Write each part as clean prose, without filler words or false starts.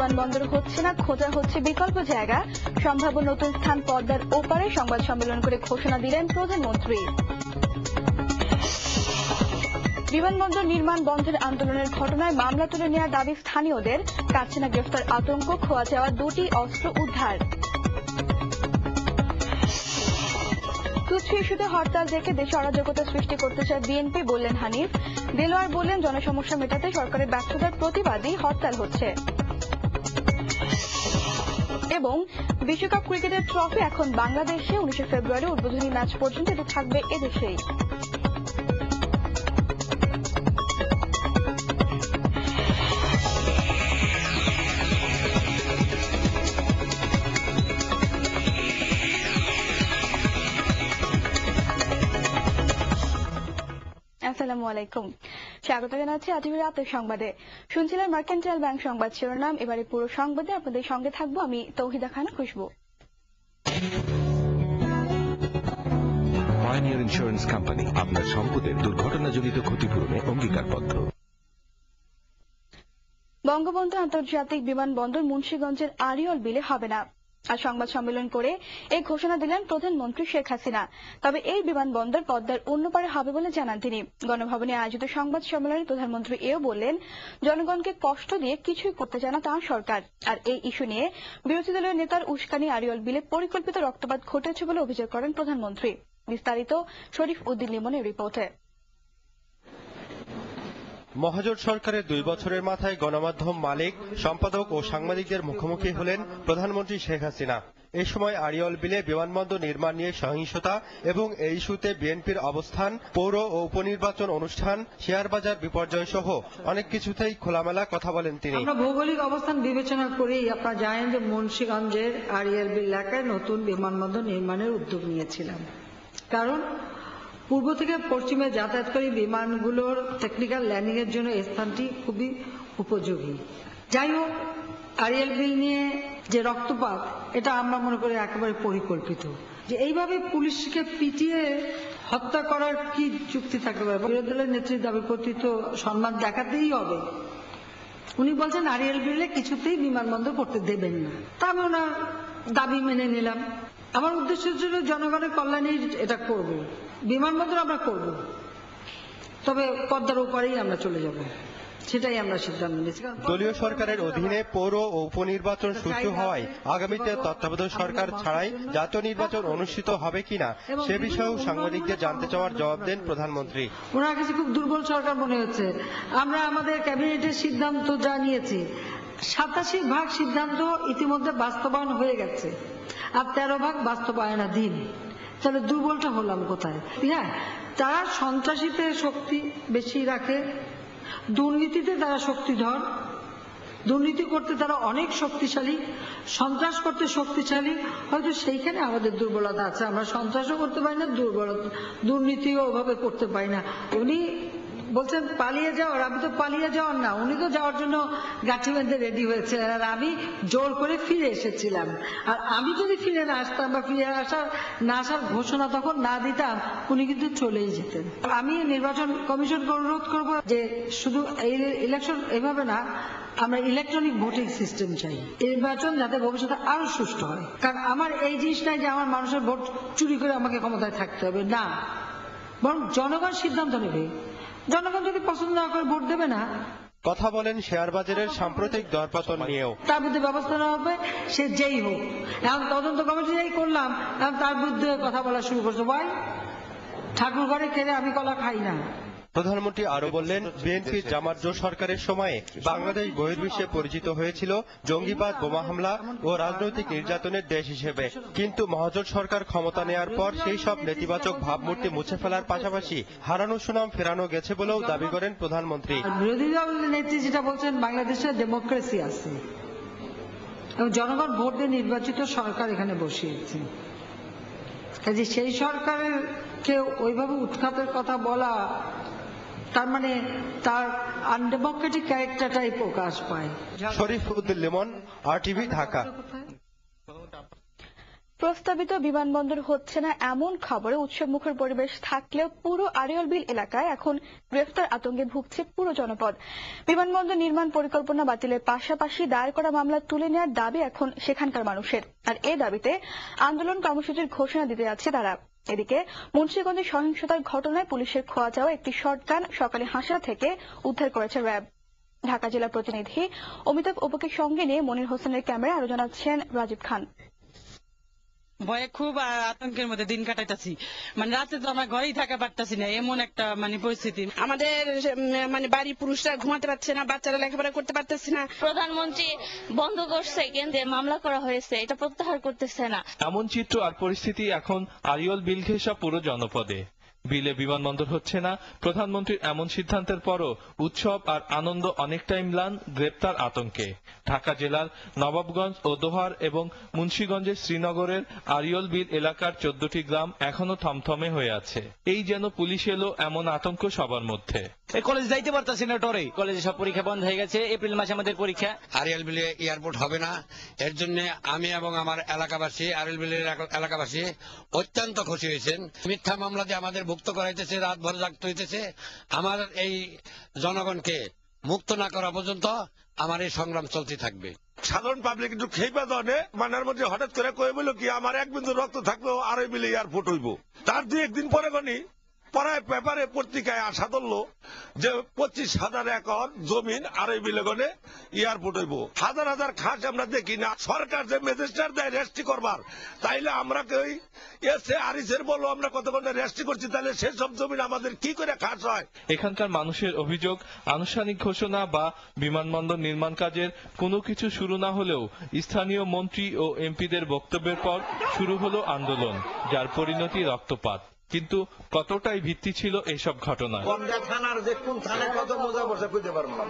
বিমানবন্দর হচ্ছে না, খোঁজা হচ্ছে বিকল্প জায়গা। সম্ভাব্য নতুন স্থান পদ্মার ওপারে সংবাদ সম্মেলন করে ঘোষণা দিলেন প্রধানমন্ত্রী। বিমানবন্দর নির্মাণ বন্ধের আন্দোলনের ঘটনায় মামলা তুলে নেওয়ার দাবি স্থানীয়দের। কাটছে না গ্রেফতার আতঙ্ক, খোয়া যাওয়া 2টি অস্ত্র উদ্ধার। তুচ্ছ ইস্যুতে হরতাল ডেকে দেশে অরাজকতা সৃষ্টি করতে চায় বিএনপি, বললেন হানিফ। দেলোয়ার বললেন, জনসমস্যা মেটাতে সরকারের ব্যর্থতার প্রতিবাদী হরতাল হচ্ছে। এবং বিশ্বকাপ ক্রিকেটের ট্রফি এখন বাংলাদেশে। 19 ফেব্রুয়ারি উদ্বোধনী ম্যাচ পর্যন্ত এটি থাকবে এদেশেই। আসসালামু আলাইকুম, স্বাগত জানাচ্ছি আজ রাতের সংবাদে। শুনছিলেন মার্কেন্টাইল ব্যাংক সংবাদ শিরোনাম। এবারে পুরো সংবাদে আপনাদের সঙ্গে থাকবো আমি তৌহিদা খান খুশবু। পায়োনিয়ার ইন্স্যুরেন্স কোম্পানি আপনার সম্পদের দুর্ঘটনাজনিত ক্ষতিপূরণে অঙ্গীকারবদ্ধ। বঙ্গবন্ধু আন্তর্জাতিক বিমানবন্দর মুন্সিগঞ্জের আড়িয়ল বিলে হবে না। আর সংবাদ সম্মেলন করে এই ঘোষণা দিলেন প্রধানমন্ত্রী শেখ হাসিনা। তবে এই বিমানবন্দর পদ্মার অন্য পারে হবে বলে জানান তিনি। গণভবনে আয়োজিত সংবাদ সম্মেলনে প্রধানমন্ত্রী এও বললেন, জনগণকে কষ্ট দিয়ে কিছুই করতে চায় না তাঁর সরকার। আর এই ইস্যু নিয়ে বিরোধী দলের নেতার উস্কানি আড়িয়ল বিলে পরিকল্পিত রক্তপাত ঘটেছে বলে অভিযোগ করেন প্রধানমন্ত্রী। বিস্তারিত শরীফ উদ্দিন লিমনের রিপোর্টে। মহাজোট সরকারের 2 বছরের মাথায় গণমাধ্যম মালিক, সম্পাদক ও সাংবাদিকদের মুখোমুখি হলেন প্রধানমন্ত্রী শেখ হাসিনা। এই সময় আড়িয়ল বিলে বিমানবন্দর নির্মাণ নিয়ে সহিংসতা এবং এই ইস্যুতে বিএনপির অবস্থান, পৌর ও উপনির্বাচন অনুষ্ঠান, শেয়ার বাজার বিপর্যয় সহ অনেক কিছুতেই খোলামেলা কথা বলেন তিনি। আমরা ভৌগোলিক অবস্থান বিবেচনা করেই আপনারা জানেন যে মুন্সিগঞ্জের আড়িয়ল বিল এলাকায় নতুন বিমানবন্দর নির্মাণের উদ্যোগ নিয়েছিলাম। কারণ পূর্ব থেকে পশ্চিমে যাতায়াতকারী বিমানগুলোর টেকনিক্যাল ল্যান্ডিং এর জন্য এই স্থানটি খুবই উপযোগী। যাই হোক, আড়িয়ল বিল নিয়ে যে রক্তপাত, এটা আমরা মনে করি একেবারে পরিকল্পিত। যে এইভাবে পুলিশকে পিটিয়ে হত্যা করার কি যুক্তি থাকতে পারে? বিরোধী দলের নেত্রীর দাবির প্রতি তো সম্মান দেখাতেই হবে। উনি বলছেন আড়িয়ল বিলে কিছুতেই বিমানবন্দর করতে দেবেন না। তা আমি ওনার দাবি মেনে নিলাম। আমার উদ্দেশ্য ছিল জনগণের কল্যাণে এটা করব। বিমানবন্দর আমরা করব, তবে পদ্মার ওপারেই আমরা চলে যাব, সেটাই আমরা সিদ্ধান্ত নিয়েছি। দলীয় সরকারের অধীনে পৌর ও উপনির্বাচন সুষ্ঠু হওয়ায় আগামীতে তত্ত্বাবধায়ক সরকার ছাড়াই জাতীয় নির্বাচন অনুষ্ঠিত হবে কিনা সে বিষয়েও সাংবাদিকদের জানতে চাওয়ার জবাব দেন প্রধানমন্ত্রী। ওনার কাছে খুব দুর্বল সরকার মনে হচ্ছে। আমরা আমাদের ক্যাবিনেটের সিদ্ধান্ত যা নিয়েছি, 87% সিদ্ধান্ত ইতিমধ্যে বাস্তবায়ন হয়ে গেছে, আর 13% বাস্তবায়নাধীন। তাহলে দুর্বলটা হলাম কোথায়? হ্যাঁ, তারা সন্ত্রাসীতে শক্তি বেশি রাখে, দুর্নীতিতে তারা শক্তিধর, দুর্নীতি করতে তারা অনেক শক্তিশালী, সন্ত্রাস করতে শক্তিশালী। হয়তো সেইখানে আমাদের দুর্বলতা আছে। আমরা সন্ত্রাসও করতে পারি না, দুর্নীতিও ওভাবে করতে পারি না। উনি বলছেন পালিয়ে যাওয়ার, আমি তো পালিয়ে যাওয়ার না, উনি তো যাওয়ার জন্য গাঠি বেঁধে রেডি হয়েছে, আর আমি জোর করে ফিরে এসেছিলাম। আর আমি যদি ফিরে না আসতাম বা ফিরে না আসার ঘোষণা তখন না দিতাম, উনি কিন্তু চলেই যেতেন। আমি নির্বাচন কমিশনকে অনুরোধ করব যে শুধু এই ইলেকশন এভাবে না, আমরা ইলেকট্রনিক ভোটিং সিস্টেম চাই। নির্বাচন যাতে ভবিষ্যতে আরো সুষ্ঠু হয়। কারণ আমার এই জিনিস নাই যে আমার মানুষের ভোট চুরি করে আমাকে ক্ষমতায় থাকতে হবে, না, বরং জনগণ সিদ্ধান্ত নেবে। জনগণ যদি পছন্দ না করে ভোট দেবে না। কথা বলেন শেয়ার বাজারের সাম্প্রতিক দরপতন নিয়েও। তার বিরুদ্ধে ব্যবস্থা নেওয়া হবে, সে যেই হোক। এখন তদন্ত কমিটি যাই করলাম, এখন তার বিরুদ্ধে কথা বলা শুরু করছে। ভাই, ঠাকুর ঘরে খেলে আমি কলা খাই না। প্রধানমন্ত্রী আরো বললেন, বিএনপি জামাত জোট সরকারের সময়ে বাংলাদেশ বহির্বিশ্বে পরিচিত হয়েছিল জঙ্গিবাদ, বোমা হামলা ও রাজনৈতিক নির্যাতনের দেশ হিসেবে। কিন্তু মহাজোট সরকার ক্ষমতা নেয়ার পর সেই সব নেতিবাচক ভাবমূর্তি মুছে ফেলার পাশাপাশি হারানো সুনাম ফেরানো গেছে বলেও দাবি করেন প্রধানমন্ত্রী। বিরোধী দল নেত্রী যেটা বলছেন, বাংলাদেশে ডেমোক্রেসি আছে এবং জনগণ ভোট দিয়ে নির্বাচিত সরকার এখানে বসিয়েছে। কাজে সেই সরকারের কেউ ওইভাবে উৎখাতের কথা বলা, তার মানে তার আনডেমোক্রেটিক ক্যারেক্টারটাই প্রকাশ পায়। শরীফ উদ্দিন লিমন, RTV, ঢাকা। প্রস্তাবিত বিমানবন্দর হচ্ছে না এমন খবরে উৎসবমুখর পরিবেশ থাকলেও পুরো আড়িয়ল বিল এলাকায় এখন গ্রেফতার আতঙ্কে ভুগছে পুরো জনপদ। বিমানবন্দর নির্মাণ পরিকল্পনা বাতিলের পাশাপাশি দায়ের করা মামলা তুলে নেওয়ার দাবি এখন সেখানকার মানুষের, আর এই দাবিতে আন্দোলন কর্মসূচির ঘোষণা দিতে যাচ্ছে তারা। এদিকে মুন্সিগঞ্জে সহিংসতার ঘটনায় পুলিশের খোয়া যাওয়া একটি শটগান সকালে হাসা থেকে উদ্ধার করেছে র্যাব। ঢাকা জেলা প্রতিনিধি অমিতাভ উপকে সঙ্গে নিয়ে মনির হোসেনের ক্যামেরায় আরো জানাচ্ছেন রাজীব খান। ভয়ে খুব আতঙ্কের মধ্যে দিন কাটাইতেছি, রাতে তো আমরা ঘরেই থাকা পারতেছি না, এমন একটা পরিস্থিতি। আমাদের বাড়ি পুরুষরা ঘুমাতে পারছে না, বাচ্চারা লেখাপড়া করতে পারতেছে না। প্রধানমন্ত্রী বন্ধ করছে, কেন্দ্রে মামলা করা হয়েছে, এটা প্রত্যাহার করতেছে না। এমন চিত্র আর পরিস্থিতি এখন আড়িয়ল বিল ঘেঁষা পুরো জনপদে। বিলে বিমানবন্দর হচ্ছে না, প্রধানমন্ত্রীর এমন সিদ্ধান্তের পরও উৎসব আর আনন্দ অনেকটাই ম্লান গ্রেপ্তার আতঙ্কে। ঢাকা জেলার নবাবগঞ্জ ও দোহার এবং মুন্সিগঞ্জের শ্রীনগরের আড়িয়ল বিল এলাকার 14টি গ্রাম এখনো থমথমে হয়ে আছে। এই যেন পুলিশ এলো এমন আতঙ্ক সবার মধ্যে। কলেজ যাইতে পারতাছি না, টরে কলেজে সব পরীক্ষা বন্ধ হয়ে গেছে, এপ্রিল মাসে আমাদের পরীক্ষা। আড়িয়াল বিলে এয়ারপোর্ট হবে না, এর জন্য আমি এবং আমার এলাকাবাসী, আড়িয়াল বিলের এলাকাবাসী অত্যন্ত খুশি হয়েছেন। মিথ্যা মামলা দিয়ে আমাদের মুক্ত করাইতেছে, রাত ভর জাগতে হইতেছে। আমার এই জনগণকে মুক্ত না করা পর্যন্ত আমার এই সংগ্রাম চলতে থাকবে। সাধারণ পাবলিক একটু খেপা দনে মানার মধ্যে হঠাৎ করে কয়ে বলল কি আমার এক বিন্দু রক্ত থাকলেও আড়াই বিলে এয়ারপোর্ট হইব। তার 2-1 দিন পরে গনি পড়ায় পেপারে পত্রিকায় আশা ধরল যে 25,000 একর জমিন আড়াই বিলে গনে এয়ারপোর্ট হইব। হাজার হাজার খাস আমরা দেখি না। সরকার যে ম্যাজিস্ট্রেট দেয় রেস্ট্রি করবার, তাইলে আমরা কেউ এসে আরিসের বলো আমরা কতক্ষণ রেস্ট্রি করছি, তাহলে সেসব জমিন আমাদের কি করে খাস হয়। এখানকার মানুষের অভিযোগ, আনুষ্ঠানিক ঘোষণা বা বিমানবন্দর নির্মাণ কাজের কোনো কিছু শুরু না হলেও স্থানীয় মন্ত্রী ও এমপিদের বক্তব্যের পর শুরু হলো আন্দোলন, যার পরিণতি রক্তপাত। কিন্তু কতটাই ভিত্তি ছিল এইসব ঘটনা? থানার যে কোন থানায় কত মোজা বসে বুঝতে পারবো না,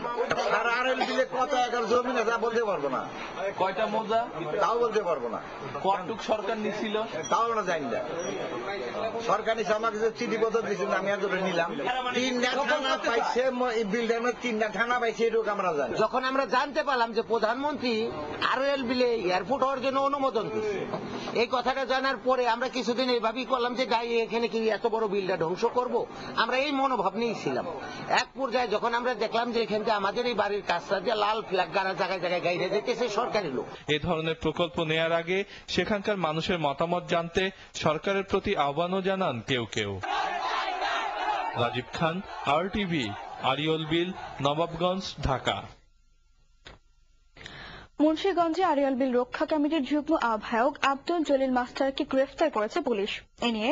আর আড়াইল বিলে কত একর জমি আছে বলতে পারবো না। কয়টা মোজা তাও বলতে পারবো না। কতটুক সরকার নিছিল তাও আমরা জানি না। সরকার নিচে আমাকে যে চিঠিপত্র দিয়েছিল আমি আর নিলাম। 3টা থানা পাইছে, বিল্ডার 3টা থানা পাইছে, এটুকু আমরা জানি। যখন আমরা জানতে পারলাম যে প্রধানমন্ত্রী আড়িয়াল বিলে এয়ারপোর্ট হওয়ার জন্য অনুমোদন দিচ্ছে, এই কথাটা জানার পরে আমরা কিছুদিন এইভাবেই করলাম যে গাই এখানে কি এত বড় বিলটা ধ্বংস করব, আমরা এই মনোভাব নিয়েছিলাম। এক পর্যায়ে যখন আমরা দেখলাম যে এখান থেকে আমাদের এই বাড়ির কাজটা যে লাল ফ্ল্যাগ গাড়া জায়গায় জায়গায় গাইরে যেতেছে সরকারি লোক। এ ধরনের প্রকল্প নেয়ার আগে সেখানকার মানুষের মতামত জানতে সরকারের প্রতি আহ্বানও জানান কেউ কেউ। রাজীব খান, RTV, আড়িয়ল বিল, নবাবগঞ্জ, ঢাকা। মুন্সিগঞ্জে আড়িয়ল বিল রক্ষা কমিটির যুগ্ম আহ্বায়ক আব্দুল জলিল মাস্টারকে গ্রেফতার করেছে পুলিশ। এ নিয়ে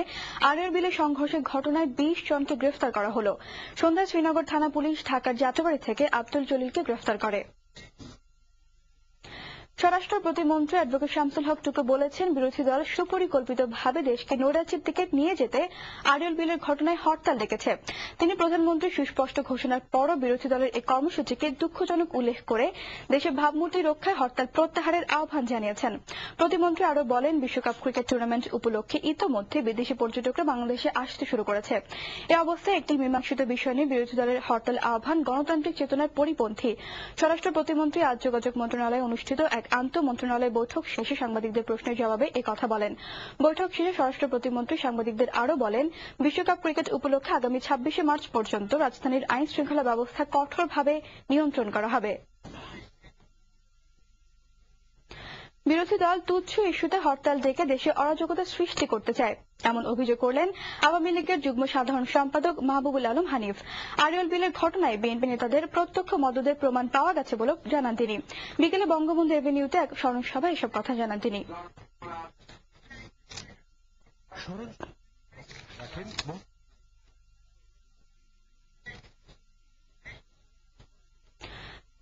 আড়িয়ল বিলে সংঘর্ষের ঘটনায় 20 জনকে গ্রেফতার করা হলো। সন্ধ্যায় শ্রীনগর থানা পুলিশ ঢাকার যাত্রাবাড়ি থেকে আব্দুল জলিলকে গ্রেফতার করে। স্বরাষ্ট্র প্রতিমন্ত্রী অ্যাডভোকেট শামসুল হক টুকু বলেছেন, বিরোধী দল সুপরিকল্পিতভাবে দেশকে নৈরাজ্যের দিকে নিয়ে যেতে আড়িয়ল বিলের ঘটনায় হরতাল ডেকেছে। তিনি প্রধানমন্ত্রীর সুস্পষ্ট ঘোষণার পরও বিরোধী দলের এই কর্মসূচিকে দুঃখজনক উল্লেখ করে দেশের ভাবমূর্তি রক্ষায় হরতাল প্রত্যাহারের আহ্বান জানিয়েছেন। প্রতিমন্ত্রী আরও বলেন, বিশ্বকাপ ক্রিকেট টুর্নামেন্ট উপলক্ষে ইতোমধ্যে বিদেশি পর্যটকরা বাংলাদেশে আসতে শুরু করেছে। এ অবস্থায় একটি মীমাংসিত বিষয় নিয়ে বিরোধী দলের হরতাল আহ্বান গণতান্ত্রিক চেতনার পরিপন্থী। স্বরাষ্ট্র প্রতিমন্ত্রী আজ যোগাযোগ মন্ত্রণালয়ে অনুষ্ঠিত এক আন্তঃ মন্ত্রণালয় বৈঠক শেষে সাংবাদিকদের প্রশ্নের জবাবে এ কথা বলেন। বৈঠক শেষে স্বরাষ্ট্র প্রতিমন্ত্রী সাংবাদিকদের আরও বলেন, বিশ্বকাপ ক্রিকেট উপলক্ষে আগামী 26শে মার্চ পর্যন্ত রাজধানীর আইন শৃঙ্খলা ব্যবস্থা কঠোরভাবে নিয়ন্ত্রণ করা হবে। বিরোধী দল তুচ্ছ ইস্যুতে হরতাল ডেকে দেশে অরাজকতা সৃষ্টি করতে চায়, এমন অভিযোগ করলেন আওয়ামী লীগের যুগ্ম সাধারণ সম্পাদক মাহবুবুল আলম হানিফ। আড়িয়ল বিলের ঘটনায় বিএনপি নেতাদের প্রত্যক্ষ মদদের প্রমাণ পাওয়া গেছে বলে জানান তিনি। বিকেলে বঙ্গবন্ধু এভিনিউতে এক স্মরণ সভায় এসব কথা জানান তিনি।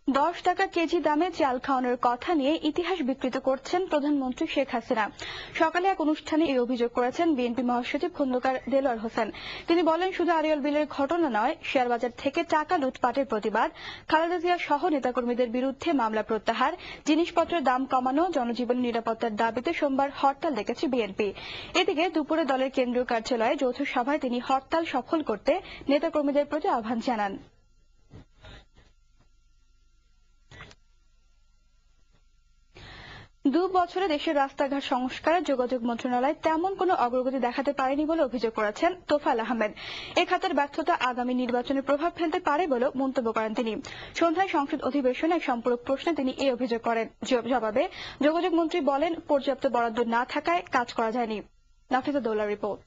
10 টাকা কেজি দামে চাল খাওয়ানোর কথা নিয়ে ইতিহাস বিকৃত করছেন প্রধানমন্ত্রী শেখ হাসিনা। সকালে এক অনুষ্ঠানে এই অভিযোগ করেছেন বিএনপি মহাসচিব খন্দকার দেলোয়ার হোসেন। তিনি বলেন, শুধু আড়িয়ল বিলের ঘটনা নয়, শেয়ারবাজার থেকে টাকা লুটপাটের প্রতিবাদ, খালেদা জিয়া সহ নেতাকর্মীদের বিরুদ্ধে মামলা প্রত্যাহার, জিনিসপত্রের দাম কমানো, জনজীবন নিরাপত্তার দাবিতে সোমবার হরতাল ডেকেছে বিএনপি। এদিকে দুপুরে দলের কেন্দ্রীয় কার্যালয়ে যৌথ সভায় তিনি হরতাল সফল করতে নেতাকর্মীদের প্রতি আহ্বান জানান। 2 বছরে দেশের রাস্তাঘাট সংস্কারে যোগাযোগ মন্ত্রণালয় তেমন কোনো অগ্রগতি দেখাতে পারেনি বলে অভিযোগ করেছেন তোফায়েল আহমেদ। এ খাতের ব্যর্থতা আগামী নির্বাচনে প্রভাব ফেলতে পারে বলে মন্তব্য করেন তিনি। সন্ধ্যায় সংসদ অধিবেশনে এক সম্পূরক প্রশ্নে তিনি এই অভিযোগ করেন। জবাবে যোগাযোগ মন্ত্রী বলেন, পর্যাপ্ত বরাদ্দ না থাকায় কাজ করা যায়নি। নাফিজা দৌলার রিপোর্ট।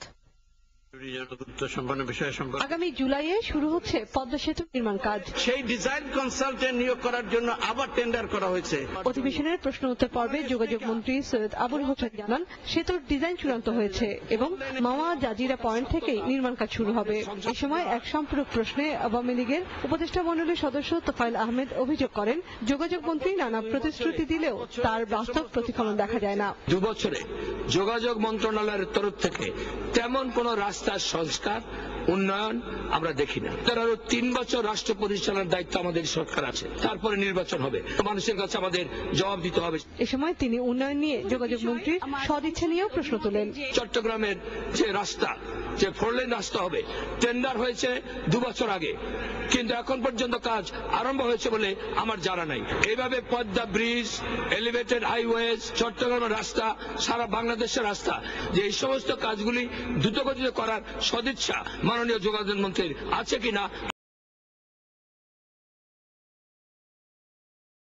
আগামী জুলাইয়ে শুরু হচ্ছে পদ্মা সেতু নির্মাণ কাজ। সেই ডিজাইন কনসালটেন্ট নিয়োগ করার জন্য আবার টেন্ডার করা হয়েছে। অধিবেশনের প্রশ্ন উত্তর পর্বে যোগাযোগ মন্ত্রী সৈয়দ আবুল হোসেন জানান, সেতুর ডিজাইন চূড়ান্ত হয়েছে এবং মাওয়া জাজিরা পয়েন্ট থেকেই নির্মাণ কাজ শুরু হবে। এ সময় এক সম্পূরক প্রশ্নে আওয়ামী লীগের উপদেষ্টা মণ্ডলীর সদস্য তোফায়েল আহমেদ অভিযোগ করেন, যোগাযোগ মন্ত্রী নানা প্রতিশ্রুতি দিলেও তার বাস্তব প্রতিফলন দেখা যায় না। 2 বছরে যোগাযোগ মন্ত্রণালয়ের তরফ থেকে তেমন কোন রাস্তার সংস্কার উন্নয়ন আমরা দেখি না। তার আরো 3 বছর রাষ্ট্র পরিচালনার দায়িত্ব আমাদের সরকার আছে, তারপরে নির্বাচন হবে, মানুষের কাছে আমাদের জবাব দিতে হবে। এ সময় তিনি উন্নয়ন নিয়ে যোগাযোগ মন্ত্রীর সদিচ্ছা নিয়েও প্রশ্ন তোলেন। চট্টগ্রামের যে রাস্তা, যে 4 লেন রাস্তা হবে, টেন্ডার হয়েছে 2 বছর আগে, কিন্তু এখন পর্যন্ত কাজ আরম্ভ হয়েছে বলে আমার জানা নাই। এইভাবে পদ্মা ব্রিজ, এলিভেটেড হাইওয়েজ, চট্টগ্রামের রাস্তা, সারা বাংলাদেশের রাস্তা, যে এই সমস্ত কাজগুলি দ্রুতগতিতে করার সদিচ্ছা মাননীয় যোগাযোগ মন্ত্রীর আছে কিনা